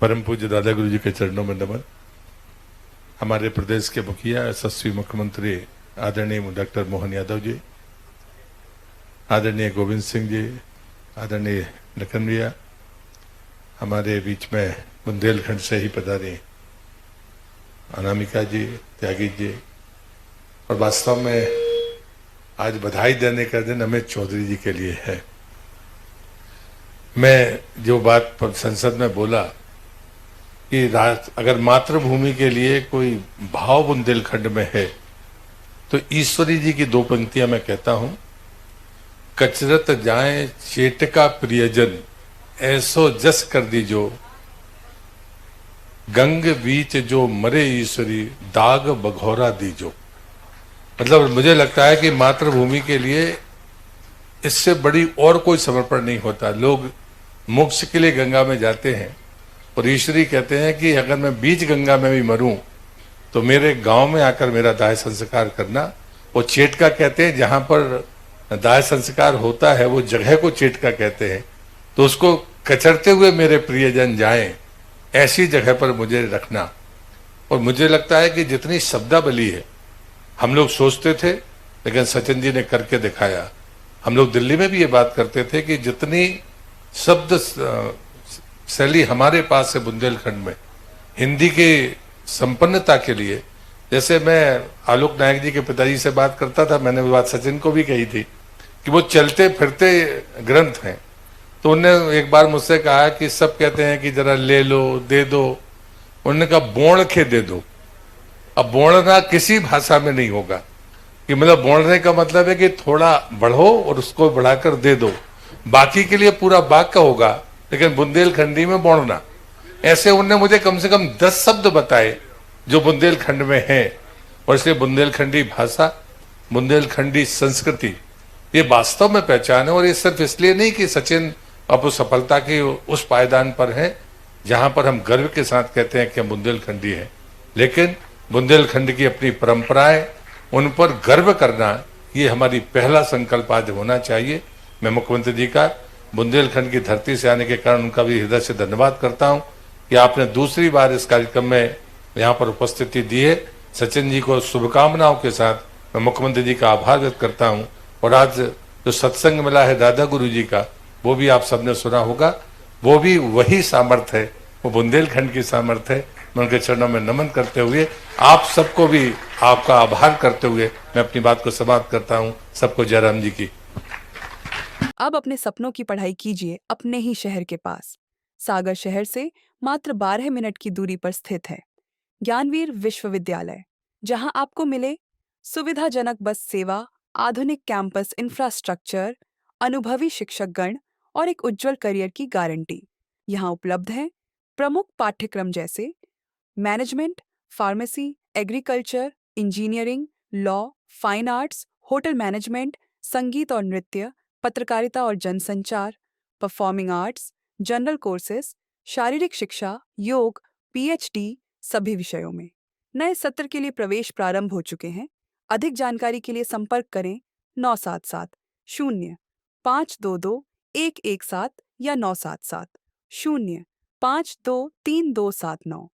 परम पूज्य दादा गुरु जी के चरणों में नमन। हमारे प्रदेश के मुखिया यशस्वी मुख्यमंत्री आदरणीय डॉक्टर मोहन यादव जी, आदरणीय गोविंद सिंह जी, आदरणीय लखन भैया, हमारे बीच में बुंदेलखंड से ही पधारी अनामिका जी, त्यागी जी, और वास्तव में आज बधाई देने का दिन अमित चौधरी जी के लिए है। मैं जो बात संसद में बोला कि अगर मातृभूमि के लिए कोई भाव बुंदेलखंड में है तो ईश्वरी जी की दो पंक्तियां मैं कहता हूं। कचरत जाए चेटका प्रियजन, ऐसो जस कर दीजो, गंग बीच जो मरे ईश्वरी, दाग बघौरा दीजो। मतलब मुझे लगता है कि मातृभूमि के लिए इससे बड़ी और कोई समर्पण नहीं होता। लोग मोक्ष के लिए गंगा में जाते हैं और ईश्वरी कहते हैं कि अगर मैं बीच गंगा में भी मरूं तो मेरे गांव में आकर मेरा दाह संस्कार करना। वो चेटका कहते हैं, जहां पर दाह संस्कार होता है वो जगह को चेटका कहते हैं। तो उसको कचरते हुए मेरे प्रियजन जाएं, ऐसी जगह पर मुझे रखना। और मुझे लगता है कि जितनी शब्दावली है, हम लोग सोचते थे लेकिन सचिन जी ने करके दिखाया। हम लोग दिल्ली में भी ये बात करते थे कि जितनी शब्द शैली हमारे पास है बुंदेलखंड में हिंदी की संपन्नता के लिए। जैसे मैं आलोक नायक जी के पिताजी से बात करता था, मैंने वो बात सचिन को भी कही थी कि वो चलते फिरते ग्रंथ हैं। तो उन्होंने एक बार मुझसे कहा कि सब कहते हैं कि जरा ले लो, दे दो। उन्होंने कहा बोण के दे दो। अब बोणना किसी भाषा में नहीं होगा कि मतलब बोलने का मतलब है कि थोड़ा बढ़ो और उसको बढ़ाकर दे दो। बाकी के लिए पूरा वाक्य होगा, लेकिन बुंदेलखंडी में बोलना। ऐसे उनने मुझे कम से कम 10 शब्द बताए जो बुंदेलखंड में हैं। और इसलिए बुंदेलखंडी भाषा, बुंदेलखंडी संस्कृति ये वास्तव में पहचान है। और ये सिर्फ इसलिए नहीं कि सचिन अब उस सफलता के उस पायदान पर है जहां पर हम गर्व के साथ कहते हैं कि हम बुंदेलखंडी हैं, लेकिन बुंदेलखंड की अपनी परंपराएं, उन पर गर्व करना, ये हमारी पहला संकल्प आज होना चाहिए। मैं मुख्यमंत्री जी का बुंदेलखंड की धरती से आने के कारण उनका भी हृदय से धन्यवाद करता हूं कि आपने दूसरी बार इस कार्यक्रम में यहाँ पर उपस्थिति दी है। सचिन जी को शुभकामनाओं के साथ मैं मुख्यमंत्री जी का आभार व्यक्त करता हूँ। और आज जो सत्संग मिला है दादा गुरु जी का, वो भी आप सबने सुना होगा, वो भी वही सामर्थ्य है, वो बुंदेलखंड की सामर्थ्य है। मैं उनके चरणों में नमन करते हुए, आप सबको भी आपका आभार करते हुए मैं अपनी बात को समाप्त करता हूँ। सबको जयराम जी की। अब अपने सपनों की पढ़ाई कीजिए अपने ही शहर के पास। सागर शहर से मात्र 12 मिनट की दूरी पर स्थित है ज्ञानवीर विश्वविद्यालय, जहां आपको मिले सुविधाजनक बस सेवा, आधुनिक कैंपस इंफ्रास्ट्रक्चर, अनुभवी शिक्षकगण और एक उज्जवल करियर की गारंटी। यहाँ उपलब्ध है प्रमुख पाठ्यक्रम जैसे management, pharmacy, agriculture, engineering, law, fine arts, hotel management, संगीत और नृत्य, पत्रकारिता और जनसंचार, परफॉर्मिंग आर्ट्स, जनरल कोर्सेज, शारीरिक शिक्षा, योग, पीएचडी सभी विषयों में। नए सत्र के लिए प्रवेश प्रारंभ हो चुके हैं। अधिक जानकारी के लिए संपर्क करें 977 0 522 117 या 977 0 523 279।